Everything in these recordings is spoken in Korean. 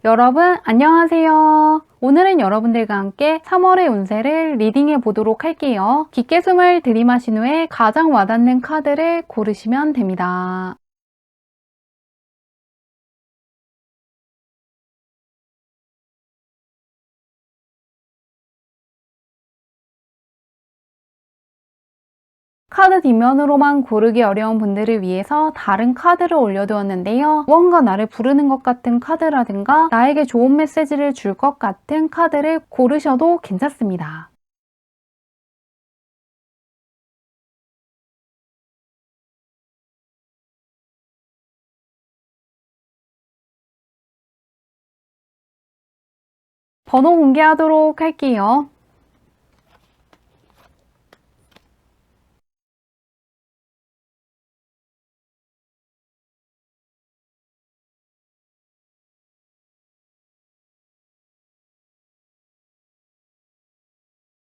여러분 안녕하세요. 오늘은 여러분들과 함께 3월의 운세를 리딩해 보도록 할게요. 깊게 숨을 들이마신 후에 가장 와닿는 카드를 고르시면 됩니다. 카드 뒷면으로만 고르기 어려운 분들을 위해서 다른 카드를 올려두었는데요. 무언가 나를 부르는 것 같은 카드라든가 나에게 좋은 메시지를 줄 것 같은 카드를 고르셔도 괜찮습니다. 번호 공개하도록 할게요.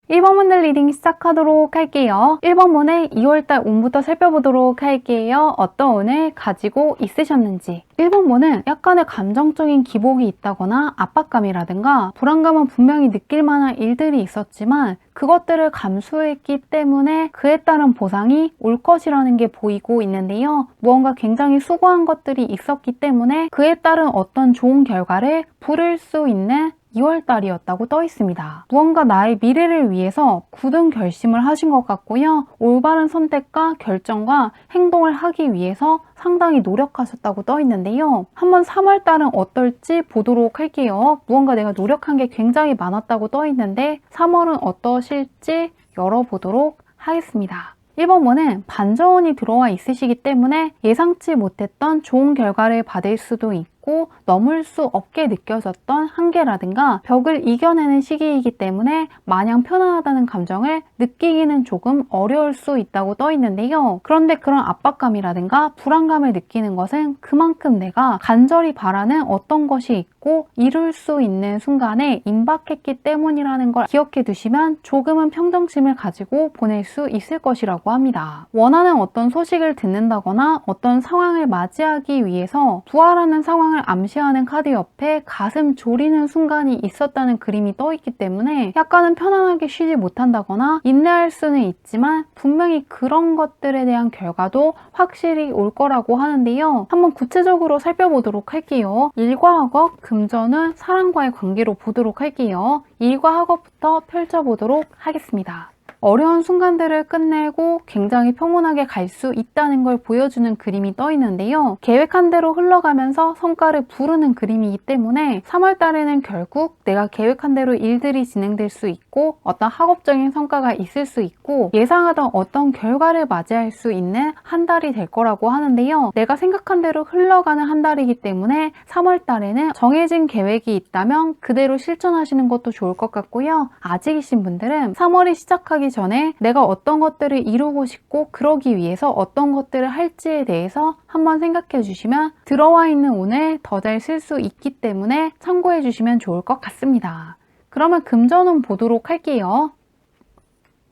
1번 분들 리딩 시작하도록 할게요. 1번 분의 2월달 운부터 살펴보도록 할게요. 어떤 운을 가지고 있으셨는지. 1번 분은 약간의 감정적인 기복이 있다거나 압박감이라든가 불안감은 분명히 느낄 만한 일들이 있었지만 그것들을 감수했기 때문에 그에 따른 보상이 올 것이라는 게 보이고 있는데요. 무언가 굉장히 수고한 것들이 있었기 때문에 그에 따른 어떤 좋은 결과를 부를 수 있는 2월달이었다고 떠 있습니다. 무언가 나의 미래를 위해서 굳은 결심을 하신 것 같고요. 올바른 선택과 결정과 행동을 하기 위해서 상당히 노력하셨다고 떠 있는데요. 한번 3월달은 어떨지 보도록 할게요. 무언가 내가 노력한 게 굉장히 많았다고 떠 있는데 3월은 어떠실지 열어보도록 하겠습니다. 1번 분은 반전운이 들어와 있으시기 때문에 예상치 못했던 좋은 결과를 받을 수도 있고 넘을 수 없게 느껴졌던 한계라든가 벽을 이겨내는 시기이기 때문에 마냥 편안하다는 감정을 느끼기는 조금 어려울 수 있다고 떠 있는데요. 그런데 그런 압박감이라든가 불안감을 느끼는 것은 그만큼 내가 간절히 바라는 어떤 것이 있고 이룰 수 있는 순간에 임박했기 때문이라는 걸 기억해 두시면 조금은 평정심을 가지고 보낼 수 있을 것이라고 합니다. 원하는 어떤 소식을 듣는다거나 어떤 상황을 맞이하기 위해서 부활하는 상황을 암시하는 카드 옆에 가슴 졸이는 순간이 있었다는 그림이 떠 있기 때문에 약간은 편안하게 쉬지 못한다거나 인내할 수는 있지만 분명히 그런 것들에 대한 결과도 확실히 올 거라고 하는데요. 한번 구체적으로 살펴보도록 할게요. 일과 학업, 금전은 사랑과의 관계로 보도록 할게요. 일과 학업부터 펼쳐보도록 하겠습니다. 어려운 순간들을 끝내고 굉장히 평온하게 갈 수 있다는 걸 보여주는 그림이 떠 있는데요. 계획한 대로 흘러가면서 성과를 부르는 그림이기 때문에 3월 달에는 결국 내가 계획한 대로 일들이 진행될 수 있고 어떤 학업적인 성과가 있을 수 있고 예상하던 어떤 결과를 맞이할 수 있는 한 달이 될 거라고 하는데요. 내가 생각한 대로 흘러가는 한 달이기 때문에 3월 달에는 정해진 계획이 있다면 그대로 실천하시는 것도 좋을 것 같고요. 아직이신 분들은 3월이 시작하기 전에 내가 어떤 것들을 이루고 싶고 그러기 위해서 어떤 것들을 할지에 대해서 한번 생각해 주시면 들어와 있는 운을 더 잘 쓸 수 있기 때문에 참고해 주시면 좋을 것 같습니다. 그러면 금전운 보도록 할게요.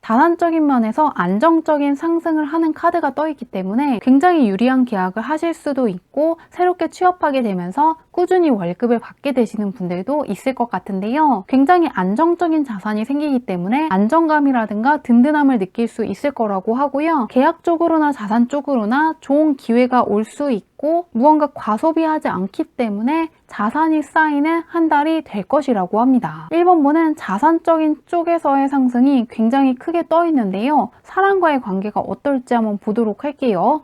자산적인 면에서 안정적인 상승을 하는 카드가 떠 있기 때문에 굉장히 유리한 계약을 하실 수도 있고 새롭게 취업하게 되면서 꾸준히 월급을 받게 되시는 분들도 있을 것 같은데요. 굉장히 안정적인 자산이 생기기 때문에 안정감이라든가 든든함을 느낄 수 있을 거라고 하고요. 계약 쪽으로나 자산 쪽으로나 좋은 기회가 올 수 있고 무언가 과소비하지 않기 때문에 자산이 쌓이는 한 달이 될 것이라고 합니다. 1번 분은 자산적인 쪽에서의 상승이 굉장히 크게 떠 있는데요. 사랑과의 관계가 어떨지 한번 보도록 할게요.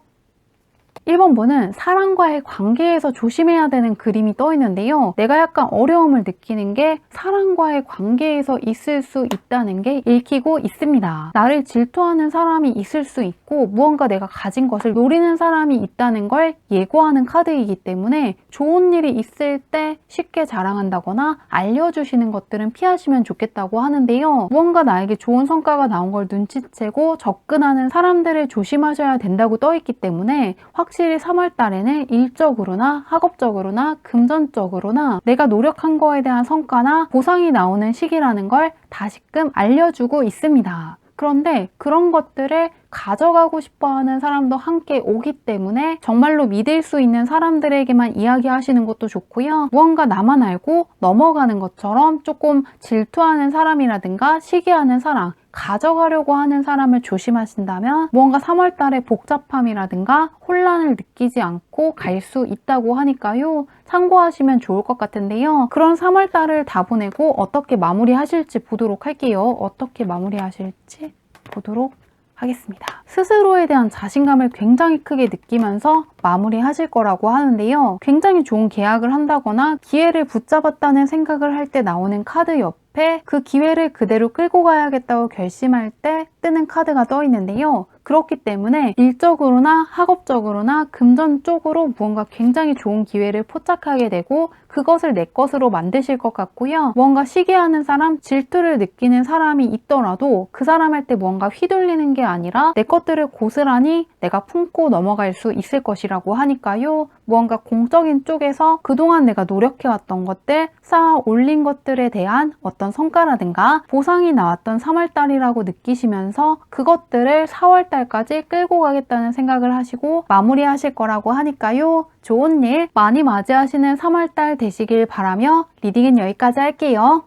1번 분은 사랑과의 관계에서 조심해야 되는 그림이 떠 있는데요. 내가 약간 어려움을 느끼는 게 사랑과의 관계에서 있을 수 있다는 게 읽히고 있습니다. 나를 질투하는 사람이 있을 수 있고 무언가 내가 가진 것을 노리는 사람이 있다는 걸 예고하는 카드이기 때문에 좋은 일이 있을 때 쉽게 자랑한다거나 알려주시는 것들은 피하시면 좋겠다고 하는데요. 무언가 나에게 좋은 성과가 나온 걸 눈치채고 접근하는 사람들을 조심하셔야 된다고 떠 있기 때문에 확실히 3월 달에는 일적으로나 학업적으로나 금전적으로나 내가 노력한 거에 대한 성과나 보상이 나오는 시기라는 걸 다시금 알려주고 있습니다. 그런데 그런 것들을 가져가고 싶어 하는 사람도 함께 오기 때문에 정말로 믿을 수 있는 사람들에게만 이야기하시는 것도 좋고요. 무언가 나만 알고 넘어가는 것처럼 조금 질투하는 사람이라든가 시기하는 사람, 가져가려고 하는 사람을 조심하신다면 무언가 3월달에 복잡함이라든가 혼란을 느끼지 않고 갈 수 있다고 하니까요. 참고하시면 좋을 것 같은데요. 그런 3월달을 다 보내고 어떻게 마무리하실지 보도록 할게요. 어떻게 마무리하실지 보도록 하겠습니다. 스스로에 대한 자신감을 굉장히 크게 느끼면서 마무리하실 거라고 하는데요. 굉장히 좋은 계약을 한다거나 기회를 붙잡았다는 생각을 할 때 나오는 카드 옆에 그 기회를 그대로 끌고 가야겠다고 결심할 때 뜨는 카드가 떠 있는데요. 그렇기 때문에 일적으로나 학업적으로나 금전 쪽으로 무언가 굉장히 좋은 기회를 포착하게 되고 그것을 내 것으로 만드실 것 같고요. 무언가 시기하는 사람, 질투를 느끼는 사람이 있더라도 그 사람한테 무언가 휘둘리는 게 아니라 내 것들을 고스란히 내가 품고 넘어갈 수 있을 것이라고 하니까요. 무언가 공적인 쪽에서 그동안 내가 노력해왔던 것들, 쌓아 올린 것들에 대한 어떤 성과라든가 보상이 나왔던 3월달이라고 느끼시면서 그것들을 4월달까지 끌고 가겠다는 생각을 하시고 마무리하실 거라고 하니까요. 좋은 일 많이 맞이하시는 3월달 되시길 바라며 리딩은 여기까지 할게요.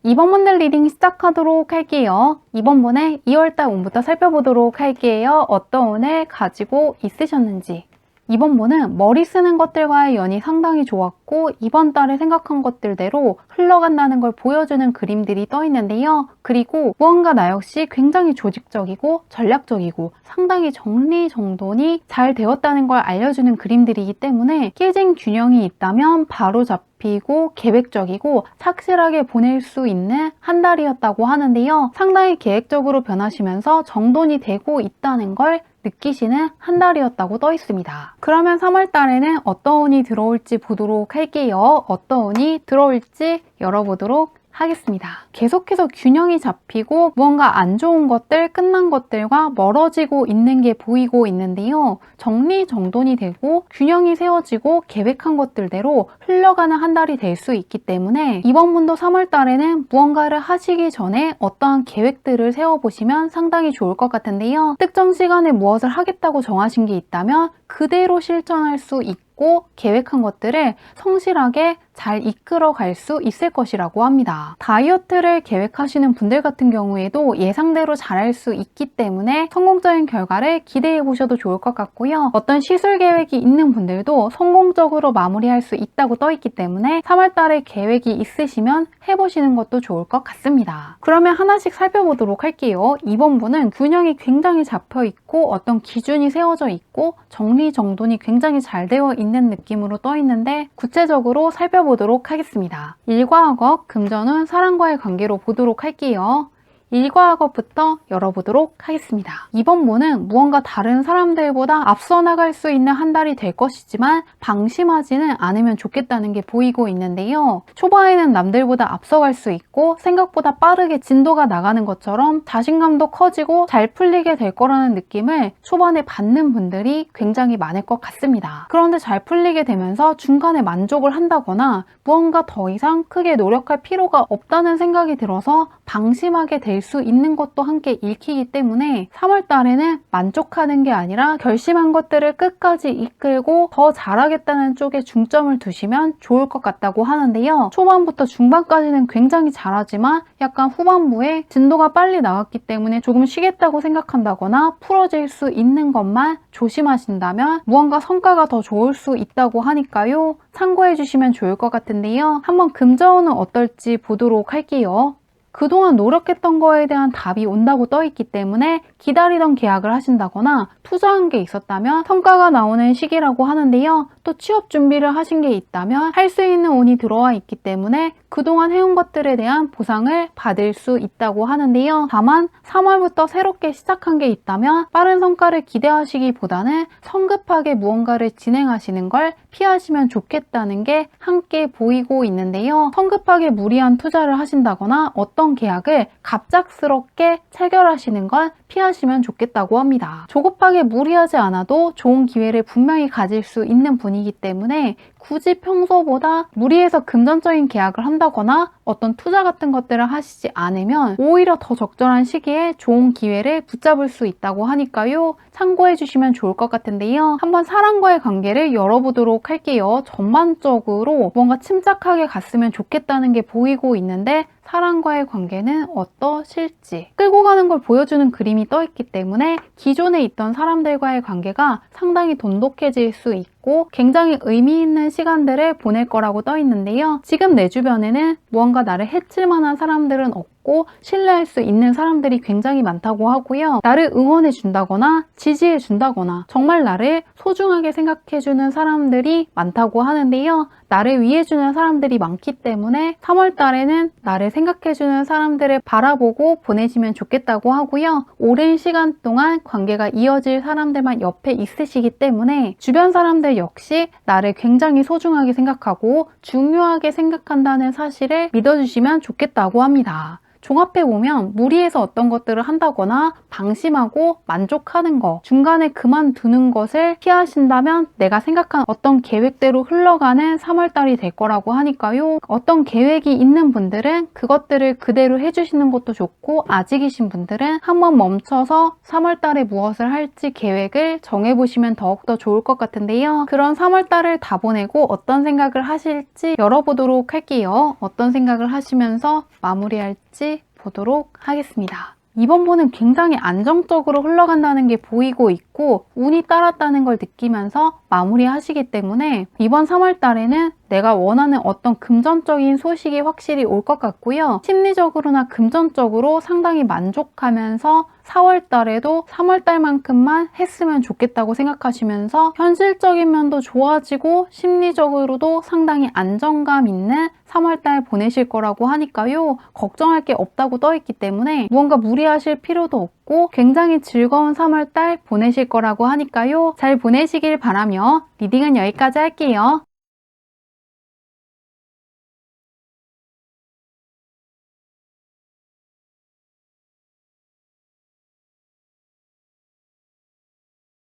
이번 분들 리딩 시작하도록 할게요. 이번 분의 2월달 운부터 살펴보도록 할게요. 어떤 운을 가지고 있으셨는지. 이번 분은 머리 쓰는 것들과의 연이 상당히 좋았고 이번 달에 생각한 것들대로 흘러간다는 걸 보여주는 그림들이 떠 있는데요. 그리고 무언가 나 역시 굉장히 조직적이고 전략적이고 상당히 정리정돈이 잘 되었다는 걸 알려주는 그림들이기 때문에 깨진 균형이 있다면 바로 잡히고 계획적이고 착실하게 보낼 수 있는 한 달이었다고 하는데요. 상당히 계획적으로 변하시면서 정돈이 되고 있다는 걸 느끼시는 한 달이었다고 떠 있습니다. 그러면 3월 달에는 어떤 운이 들어올지 보도록 할게요. 어떤 운이 들어올지 열어보도록 하겠습니다. 계속해서 균형이 잡히고 무언가 안 좋은 것들, 끝난 것들과 멀어지고 있는 게 보이고 있는데요. 정리정돈이 되고 균형이 세워지고 계획한 것들대로 흘러가는 한 달이 될 수 있기 때문에 이번 분도 3월 달에는 무언가를 하시기 전에 어떠한 계획들을 세워보시면 상당히 좋을 것 같은데요. 특정 시간에 무엇을 하겠다고 정하신 게 있다면 그대로 실천할 수 있고 계획한 것들을 성실하게 잘 이끌어 갈 수 있을 것이라고 합니다. 다이어트를 계획하시는 분들 같은 경우에도 예상대로 잘할 수 있기 때문에 성공적인 결과를 기대해 보셔도 좋을 것 같고요. 어떤 시술 계획이 있는 분들도 성공적으로 마무리할 수 있다고 떠 있기 때문에 3월 달에 계획이 있으시면 해보시는 것도 좋을 것 같습니다. 그러면 하나씩 살펴보도록 할게요. 이번 분은 균형이 굉장히 잡혀 있고 어떤 기준이 세워져 있고 정리정돈이 굉장히 잘 되어 있는 느낌으로 떠 있는데 구체적으로 살펴보도록 하겠습니다. 일과 학업, 금전운, 사랑과의 관계로 보도록 할게요. 일과 학업부터 열어보도록 하겠습니다. 이번 분은 무언가 다른 사람들보다 앞서 나갈 수 있는 한 달이 될 것이지만 방심하지는 않으면 좋겠다는 게 보이고 있는데요. 초반에는 남들보다 앞서갈 수 있고 생각보다 빠르게 진도가 나가는 것처럼 자신감도 커지고 잘 풀리게 될 거라는 느낌을 초반에 받는 분들이 굉장히 많을 것 같습니다. 그런데 잘 풀리게 되면서 중간에 만족을 한다거나 무언가 더 이상 크게 노력할 필요가 없다는 생각이 들어서 방심하게 될 수 있는 것도 함께 읽히기 때문에 3월 달에는 만족하는 게 아니라 결심한 것들을 끝까지 이끌고 더 잘하겠다는 쪽에 중점을 두시면 좋을 것 같다고 하는데요. 초반부터 중반까지는 굉장히 잘하지만 약간 후반부에 진도가 빨리 나왔기 때문에 조금 쉬겠다고 생각한다거나 풀어질 수 있는 것만 조심하신다면 무언가 성과가 더 좋을 수 있다고 하니까요. 참고해 주시면 좋을 것 같은데요. 한번 금전운은 어떨지 보도록 할게요. 그동안 노력했던 거에 대한 답이 온다고 떠 있기 때문에 기다리던 계약을 하신다거나 투자한 게 있었다면 성과가 나오는 시기라고 하는데요. 또 취업 준비를 하신 게 있다면 할 수 있는 운이 들어와 있기 때문에 그동안 해온 것들에 대한 보상을 받을 수 있다고 하는데요. 다만 3월부터 새롭게 시작한 게 있다면 빠른 성과를 기대하시기보다는 성급하게 무언가를 진행하시는 걸 피하시면 좋겠다는 게 함께 보이고 있는데요. 성급하게 무리한 투자를 하신다거나 어떤 계약을 갑작스럽게 체결하시는 건 피하시면 좋겠다고 합니다. 조급하게 무리하지 않아도 좋은 기회를 분명히 가질 수 있는 분이기 때문에 굳이 평소보다 무리해서 금전적인 계약을 한다거나 어떤 투자 같은 것들을 하시지 않으면 오히려 더 적절한 시기에 좋은 기회를 붙잡을 수 있다고 하니까요. 참고해 주시면 좋을 것 같은데요. 한번 사람과의 관계를 열어보도록 할게요. 전반적으로 뭔가 침착하게 갔으면 좋겠다는 게 보이고 있는데 사람과의 관계는 어떠실지 끌고 가는 걸 보여주는 그림이 떠 있기 때문에 기존에 있던 사람들과의 관계가 상당히 돈독해질 수 있고 굉장히 의미 있는 시간들을 보낼 거라고 떠 있는데요. 지금 내 주변에는 무언가 나를 해칠 만한 사람들은 없고 신뢰할 수 있는 사람들이 굉장히 많다고 하고요. 나를 응원해 준다거나 지지해 준다거나 정말 나를 소중하게 생각해 주는 사람들이 많다고 하는데요. 나를 위해주는 사람들이 많기 때문에 3월 달에는 나를 생각해주는 사람들을 바라보고 보내시면 좋겠다고 하고요. 오랜 시간 동안 관계가 이어질 사람들만 옆에 있으시기 때문에 주변 사람들 역시 나를 굉장히 소중하게 생각하고 중요하게 생각한다는 사실을 믿어주시면 좋겠다고 합니다. 종합해보면 무리해서 어떤 것들을 한다거나 방심하고 만족하는 거, 중간에 그만두는 것을 피하신다면 내가 생각한 어떤 계획대로 흘러가는 3월달이 될 거라고 하니까요. 어떤 계획이 있는 분들은 그것들을 그대로 해주시는 것도 좋고 아직이신 분들은 한번 멈춰서 3월달에 무엇을 할지 계획을 정해보시면 더욱더 좋을 것 같은데요. 그런 3월달을 다 보내고 어떤 생각을 하실지 열어보도록 할게요. 어떤 생각을 하시면서 마무리할지 보도록 하겠습니다. 이번 분은 굉장히 안정적으로 흘러간다는 게 보이고 있고 운이 따랐다는 걸 느끼면서 마무리하시기 때문에 이번 3월 달에는 내가 원하는 어떤 금전적인 소식이 확실히 올 것 같고요. 심리적으로나 금전적으로 상당히 만족하면서 4월 달에도 3월 달만큼만 했으면 좋겠다고 생각하시면서 현실적인 면도 좋아지고 심리적으로도 상당히 안정감 있는 3월 달 보내실 거라고 하니까요. 걱정할 게 없다고 떠 있기 때문에 무언가 무리하실 필요도 없고 굉장히 즐거운 3월 달 보내실 거라고 하니까요. 잘 보내시길 바라며 리딩은 여기까지 할게요.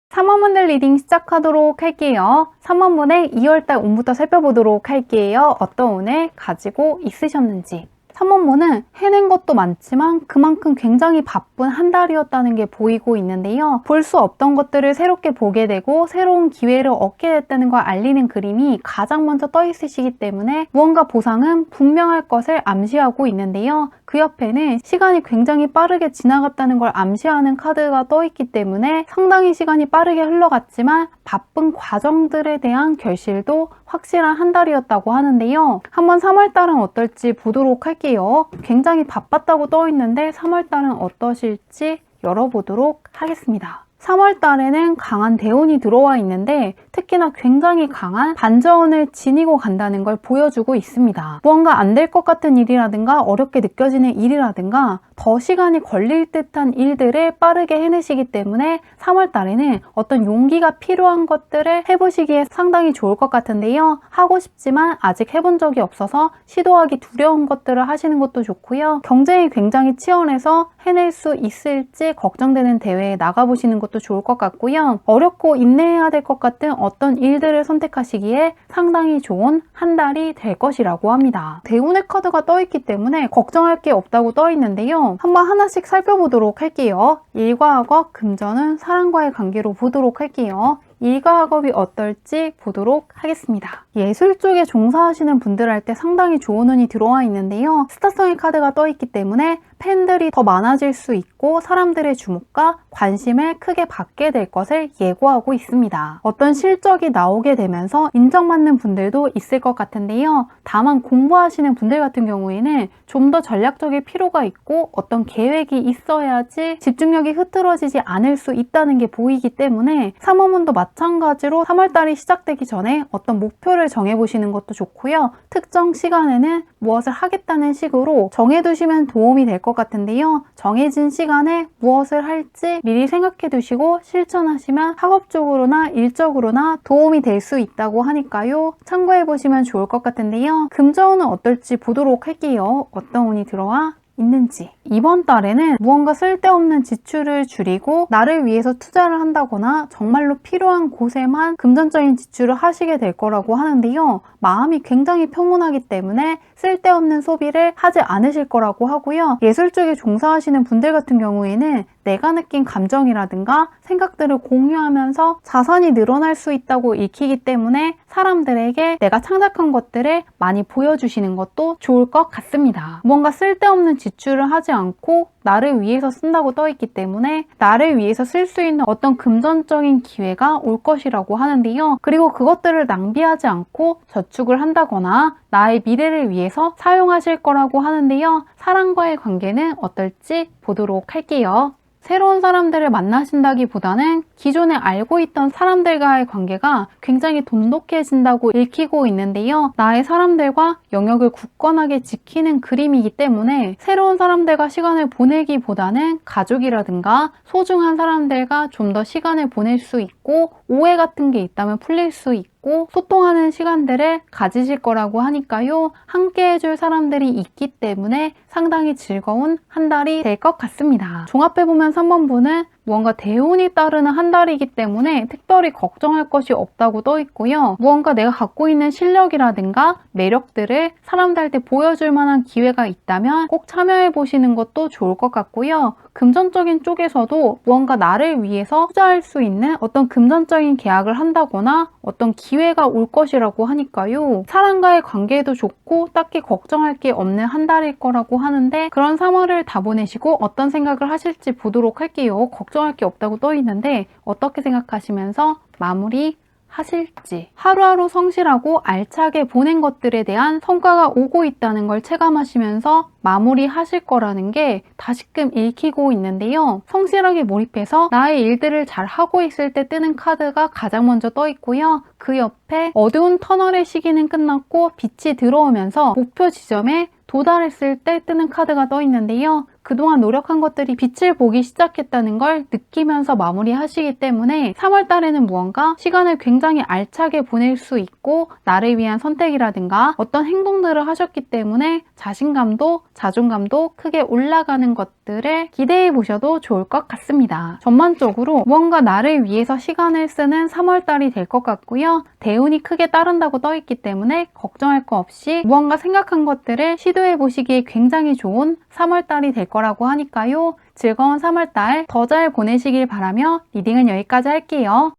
삼원분들 리딩 시작하도록 할게요. 3원분의 2월달 운부터 살펴보도록 할게요. 어떤 운을 가지고 있으셨는지. 3원분은 해낸 것도 많지만 그만큼 굉장히 바쁜 한 달이었다는 게 보이고 있는데요. 볼 수 없던 것들을 새롭게 보게 되고 새로운 기회를 얻게 됐다는 걸 알리는 그림이 가장 먼저 떠 있으시기 때문에 무언가 보상은 분명할 것을 암시하고 있는데요. 그 옆에는 시간이 굉장히 빠르게 지나갔다는 걸 암시하는 카드가 떠 있기 때문에 상당히 시간이 빠르게 흘러갔지만 바쁜 과정들에 대한 결실도 확실한 한 달이었다고 하는데요. 한번 3월달은 어떨지 보도록 할게요. 굉장히 바빴다고 떠 있는데 3월달은 어떠실지 열어보도록 하겠습니다. 3월 달에는 강한 대운이 들어와 있는데 특히나 굉장히 강한 반전을 지니고 간다는 걸 보여주고 있습니다. 무언가 안 될 것 같은 일이라든가 어렵게 느껴지는 일이라든가 더 시간이 걸릴 듯한 일들을 빠르게 해내시기 때문에 3월 달에는 어떤 용기가 필요한 것들을 해보시기에 상당히 좋을 것 같은데요. 하고 싶지만 아직 해본 적이 없어서 시도하기 두려운 것들을 하시는 것도 좋고요. 경쟁이 굉장히 치열해서 해낼 수 있을지 걱정되는 대회에 나가보시는 것도 좋을 것 같고요. 어렵고 인내해야 될 것 같은 어떤 일들을 선택하시기에 상당히 좋은 한 달이 될 것이라고 합니다. 대운의 카드가 떠 있기 때문에 걱정할 게 없다고 떠 있는데요. 한번 하나씩 살펴보도록 할게요. 일과 학업, 금전은 사람과의 관계로 보도록 할게요. 일과 학업이 어떨지 보도록 하겠습니다. 예술 쪽에 종사하시는 분들한테 상당히 좋은 운이 들어와 있는데요. 스타성의 카드가 떠 있기 때문에 팬들이 더 많아질 수 있고 사람들의 주목과 관심을 크게 받게 될 것을 예고하고 있습니다. 어떤 실적이 나오게 되면서 인정받는 분들도 있을 것 같은데요. 다만 공부하시는 분들 같은 경우에는 좀 더 전략적일 필요가 있고 어떤 계획이 있어야지 집중력이 흐트러지지 않을 수 있다는 게 보이기 때문에 3월문도 마찬가지로 3월달이 시작되기 전에 어떤 목표를 정해보시는 것도 좋고요. 특정 시간에는 무엇을 하겠다는 식으로 정해두시면 도움이 될 것 같은데요. 정해진 시간에 무엇을 할지 미리 생각해 두시고 실천하시면 학업적으로나 일적으로나 도움이 될 수 있다고 하니까요. 참고해 보시면 좋을 것 같은데요. 금전운은 어떨지 보도록 할게요. 어떤 운이 들어와 있는지. 이번 달에는 무언가 쓸데없는 지출을 줄이고 나를 위해서 투자를 한다거나 정말로 필요한 곳에만 금전적인 지출을 하시게 될 거라고 하는데요. 마음이 굉장히 평온하기 때문에 쓸데없는 소비를 하지 않으실 거라고 하고요. 예술 쪽에 종사하시는 분들 같은 경우에는 내가 느낀 감정이라든가 생각들을 공유하면서 자산이 늘어날 수 있다고 읽히기 때문에 사람들에게 내가 창작한 것들을 많이 보여주시는 것도 좋을 것 같습니다. 뭔가 쓸데없는 지출을 하지 않고 나를 위해서 쓴다고 떠있기 때문에 나를 위해서 쓸 수 있는 어떤 금전적인 기회가 올 것이라고 하는데요. 그리고 그것들을 낭비하지 않고 저축을 한다거나 나의 미래를 위해서 사용하실 거라고 하는데요. 사람과의 관계는 어떨지 보도록 할게요. 새로운 사람들을 만나신다기보다는 기존에 알고 있던 사람들과의 관계가 굉장히 돈독해진다고 읽히고 있는데요. 나의 사람들과 영역을 굳건하게 지키는 그림이기 때문에 새로운 사람들과 시간을 보내기보다는 가족이라든가 소중한 사람들과 좀 더 시간을 보낼 수 있고 오해 같은 게 있다면 풀릴 수 있고 소통하는 시간들을 가지실 거라고 하니까요. 함께 해줄 사람들이 있기 때문에 상당히 즐거운 한 달이 될 것 같습니다. 종합해보면 3번분은 무언가 대운이 따르는 한 달이기 때문에 특별히 걱정할 것이 없다고 떠 있고요. 무언가 내가 갖고 있는 실력이라든가 매력들을 사람들한테 보여줄 만한 기회가 있다면 꼭 참여해 보시는 것도 좋을 것 같고요. 금전적인 쪽에서도 무언가 나를 위해서 투자할 수 있는 어떤 금전적인 계약을 한다거나 어떤 기회가 올 것이라고 하니까요. 사람과의 관계도 좋고 딱히 걱정할 게 없는 한 달일 거라고 하는데 그런 3월을 다 보내시고 어떤 생각을 하실지 보도록 할게요. 걱정할 게 없다고 떠 있는데 어떻게 생각하시면서 마무리 하실지. 하루하루 성실하고 알차게 보낸 것들에 대한 성과가 오고 있다는 걸 체감하시면서 마무리하실 거라는 게 다시금 읽히고 있는데요. 성실하게 몰입해서 나의 일들을 잘 하고 있을 때 뜨는 카드가 가장 먼저 떠 있고요. 그 옆에 어두운 터널의 시기는 끝났고 빛이 들어오면서 목표 지점에 도달했을 때 뜨는 카드가 떠 있는데요. 그동안 노력한 것들이 빛을 보기 시작했다는 걸 느끼면서 마무리하시기 때문에 3월 달에는 무언가 시간을 굉장히 알차게 보낼 수 있고 나를 위한 선택이라든가 어떤 행동들을 하셨기 때문에 자신감도 자존감도 크게 올라가는 것들을 기대해 보셔도 좋을 것 같습니다. 전반적으로 무언가 나를 위해서 시간을 쓰는 3월 달이 될 것 같고요. 대운이 크게 따른다고 떠 있기 때문에 걱정할 거 없이 무언가 생각한 것들을 시도해 보시기에 굉장히 좋은 3월 달이 될 거라고 하니까요. 즐거운 3월달 더 잘 보내시길 바라며 리딩은 여기까지 할게요.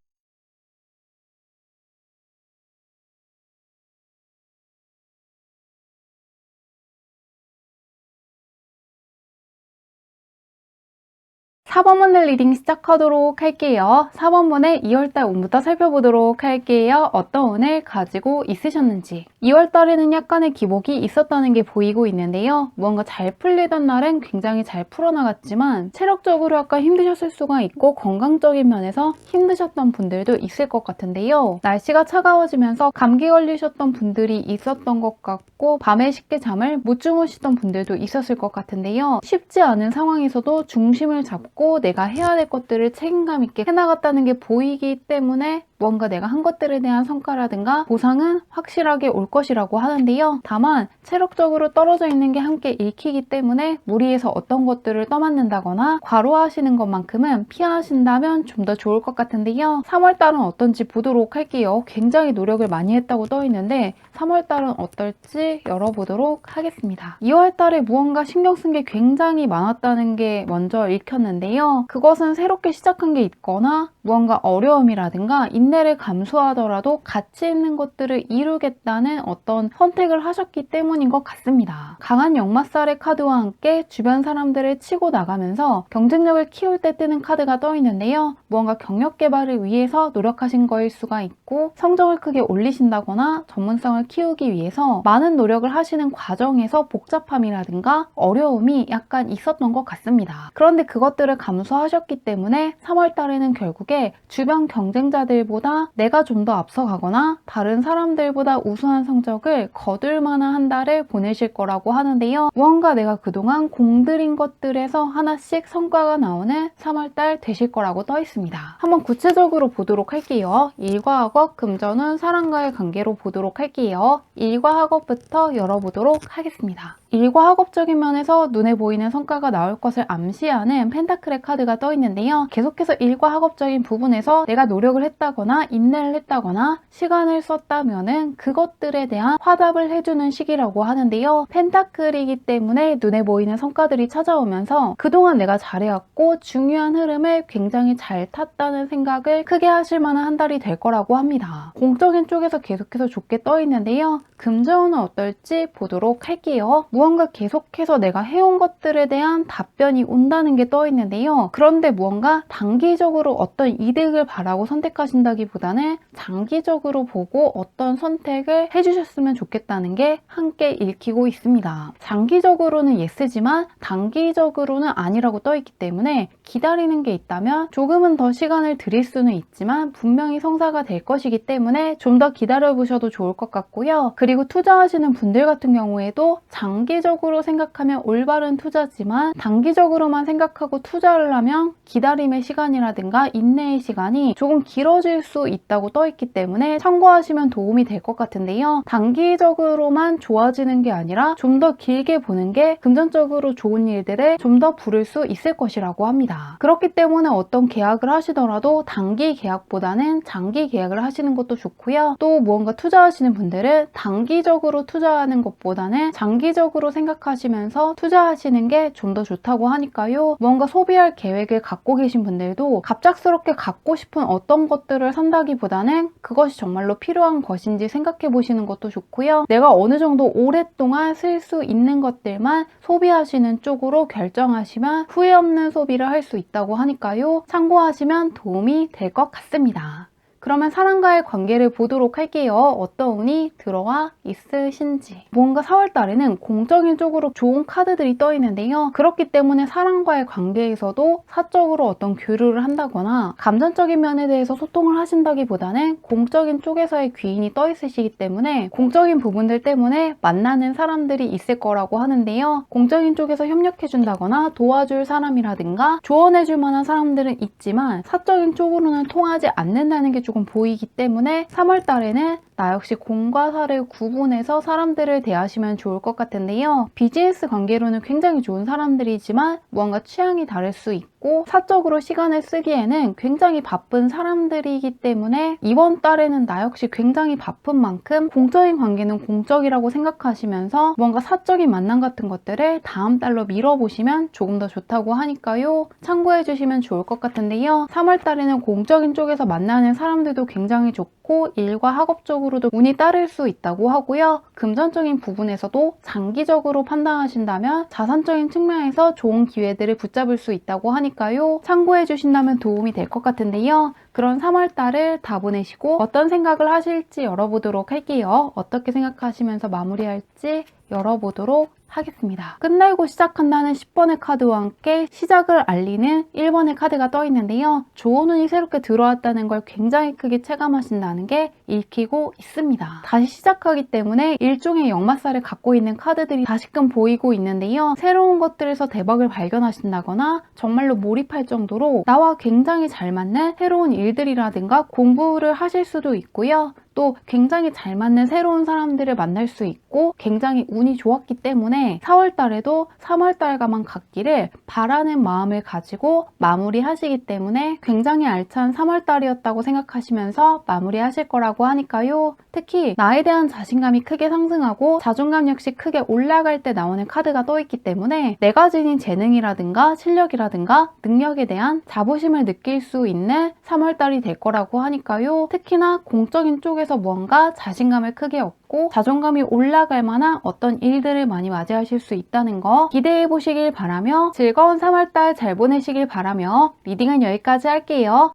4번문을 리딩 시작하도록 할게요. 4번문의 2월달 운부터 살펴보도록 할게요. 어떤 운을 가지고 있으셨는지. 2월달에는 약간의 기복이 있었다는 게 보이고 있는데요. 무언가 잘 풀리던 날은 굉장히 잘 풀어나갔지만 체력적으로 약간 힘드셨을 수가 있고 건강적인 면에서 힘드셨던 분들도 있을 것 같은데요. 날씨가 차가워지면서 감기 걸리셨던 분들이 있었던 것 같고 밤에 쉽게 잠을 못 주무시던 분들도 있었을 것 같은데요. 쉽지 않은 상황에서도 중심을 잡고 내가 해야 될 것들을 책임감 있게 해나갔다는 게 보이기 때문에 뭔가 내가 한 것들에 대한 성과라든가 보상은 확실하게 올 것이라고 하는데요. 다만 체력적으로 떨어져 있는 게 함께 읽히기 때문에 무리해서 어떤 것들을 떠맡는다거나 과로하시는 것만큼은 피하신다면 좀 더 좋을 것 같은데요. 3월달은 어떤지 보도록 할게요. 굉장히 노력을 많이 했다고 떠 있는데 3월달은 어떨지 열어보도록 하겠습니다. 2월달에 무언가 신경 쓴 게 굉장히 많았다는 게 먼저 읽혔는데요. 그것은 새롭게 시작한 게 있거나 무언가 어려움이라든가 인내를 감수하더라도 가치 있는 것들을 이루겠다는 어떤 선택을 하셨기 때문인 것 같습니다. 강한 역마살의 카드와 함께 주변 사람들을 치고 나가면서 경쟁력을 키울 때 뜨는 카드가 떠 있는데요. 무언가 경력 개발을 위해서 노력하신 거일 수가 있고 성적을 크게 올리신다거나 전문성을 키우기 위해서 많은 노력을 하시는 과정에서 복잡함이라든가 어려움이 약간 있었던 것 같습니다. 그런데 그것들을 감수하셨기 때문에 3월달에는 결국에 주변 경쟁자들보다 내가 좀 더 앞서가거나 다른 사람들보다 우수한 성적을 거둘 만한 한 달을 보내실 거라고 하는데요. 무언가 내가 그동안 공들인 것들에서 하나씩 성과가 나오는 3월달 되실 거라고 떠 있습니다. 한번 구체적으로 보도록 할게요. 일과 학업, 금전운, 사람과의 관계로 보도록 할게요. 일과 학업부터 열어보도록 하겠습니다. 일과 학업적인 면에서 눈에 보이는 성과가 나올 것을 암시하는 펜타클의 카드가 떠 있는데요. 계속해서 일과 학업적인 부분에서 내가 노력을 했다거나 인내를 했다거나 시간을 썼다면은 그것들에 대한 화답을 해주는 시기라고 하는데요. 펜타클이기 때문에 눈에 보이는 성과들이 찾아오면서 그동안 내가 잘해왔고 중요한 흐름을 굉장히 잘 탔다는 생각을 크게 하실 만한 한 달이 될 거라고 합니다. 공적인 쪽에서 계속해서 좋게 떠 있는데요. 금전운은 어떨지 보도록 할게요. 무언가 계속해서 내가 해온 것들에 대한 답변이 온다는 게 떠 있는데요. 그런데 무언가 단기적으로 어떤 이득을 바라고 선택하신다기보다는 장기적으로 보고 어떤 선택을 해주셨으면 좋겠다는 게 함께 읽히고 있습니다. 장기적으로는 예스지만 단기적으로는 아니라고 떠 있기 때문에 기다리는 게 있다면 조금은 더 시간을 드릴 수는 있지만 분명히 성사가 될 것이기 때문에 좀 더 기다려 보셔도 좋을 것 같고요. 그리고 투자하시는 분들 같은 경우에도 장기적으로 생각하면 올바른 투자지만 단기적으로만 생각하고 투자를 하면 기다림의 시간이라든가 인내의 시간이 조금 길어질 수 있다고 떠 있기 때문에 참고하시면 도움이 될 것 같은데요. 단기적으로만 좋아지는 게 아니라 좀 더 길게 보는 게 금전적으로 좋은 일들에 좀 더 부를 수 있을 것이라고 합니다. 그렇기 때문에 어떤 계약을 하시더라도 단기 계약보다는 장기 계약을 하시는 것도 좋고요. 또 무언가 투자하시는 분들은 단기적으로 투자하는 것보다는 장기적으로 생각하시면서 투자하시는 게 좀 더 좋다고 하니까요. 뭔가 소비할 계획을 갖고 계신 분들도 갑작스럽게 갖고 싶은 어떤 것들을 산다기보다는 그것이 정말로 필요한 것인지 생각해 보시는 것도 좋고요. 내가 어느 정도 오랫동안 쓸 수 있는 것들만 소비하시는 쪽으로 결정하시면 후회 없는 소비를 할 수 있다고 하니까요. 참고하시면 도움이 될 것 같습니다. 그러면 사람과의 관계를 보도록 할게요. 어떤 운이 들어와 있으신지. 뭔가 4월 달에는 공적인 쪽으로 좋은 카드들이 떠 있는데요. 그렇기 때문에 사람과의 관계에서도 사적으로 어떤 교류를 한다거나 감정적인 면에 대해서 소통을 하신다기보다는 공적인 쪽에서의 귀인이 떠 있으시기 때문에 공적인 부분들 때문에 만나는 사람들이 있을 거라고 하는데요. 공적인 쪽에서 협력해준다거나 도와줄 사람이라든가 조언해줄 만한 사람들은 있지만 사적인 쪽으로는 통하지 않는다는 게 조금 보이기 때문에 3월 달에는 나 역시 공과 사를 구분해서 사람들을 대하시면 좋을 것 같은데요. 비즈니스 관계로는 굉장히 좋은 사람들이지만 무언가 취향이 다를 수 있고 사적으로 시간을 쓰기에는 굉장히 바쁜 사람들이기 때문에 이번 달에는 나 역시 굉장히 바쁜 만큼 공적인 관계는 공적이라고 생각하시면서 뭔가 사적인 만남 같은 것들을 다음 달로 미뤄보시면 조금 더 좋다고 하니까요. 참고해 주시면 좋을 것 같은데요. 3월 달에는 공적인 쪽에서 만나는 사람들도 굉장히 좋고 일과 학업적으로도 운이 따를 수 있다고 하고요. 금전적인 부분에서도 장기적으로 판단하신다면 자산적인 측면에서 좋은 기회들을 붙잡을 수 있다고 하니까요. 참고해 주신다면 도움이 될 것 같은데요. 그런 3월 달을 다 보내시고 어떤 생각을 하실지 열어보도록 할게요. 어떻게 생각하시면서 마무리할지 열어보도록 하겠습니다. 끝날고 시작한다는 10번의 카드와 함께 시작을 알리는 1번의 카드가 떠 있는데요. 좋은 운이 새롭게 들어왔다는 걸 굉장히 크게 체감하신다는 게 읽히고 있습니다. 다시 시작하기 때문에 일종의 역마살을 갖고 있는 카드들이 다시금 보이고 있는데요. 새로운 것들에서 대박을 발견하신다거나 정말로 몰입할 정도로 나와 굉장히 잘 맞는 새로운 일들이라든가 공부를 하실 수도 있고요. 또 굉장히 잘 맞는 새로운 사람들을 만날 수 있고 굉장히 운이 좋았기 때문에 4월 달에도 3월 달과만 같기를 바라는 마음을 가지고 마무리하시기 때문에 굉장히 알찬 3월 달이었다고 생각하시면서 마무리하실 거라고 하니까요. 특히 나에 대한 자신감이 크게 상승하고 자존감 역시 크게 올라갈 때 나오는 카드가 떠 있기 때문에 내가 지닌 재능이라든가 실력이라든가 능력에 대한 자부심을 느낄 수 있는 3월 달이 될 거라고 하니까요. 특히나 공적인 쪽에서 뭔가 자신감을 크게 얻고 자존감이 올라갈 만한 어떤 일들을 많이 맞이하실 수 있다는 거 기대해 보시길 바라며 즐거운 3월달 잘 보내시길 바라며 리딩은 여기까지 할게요.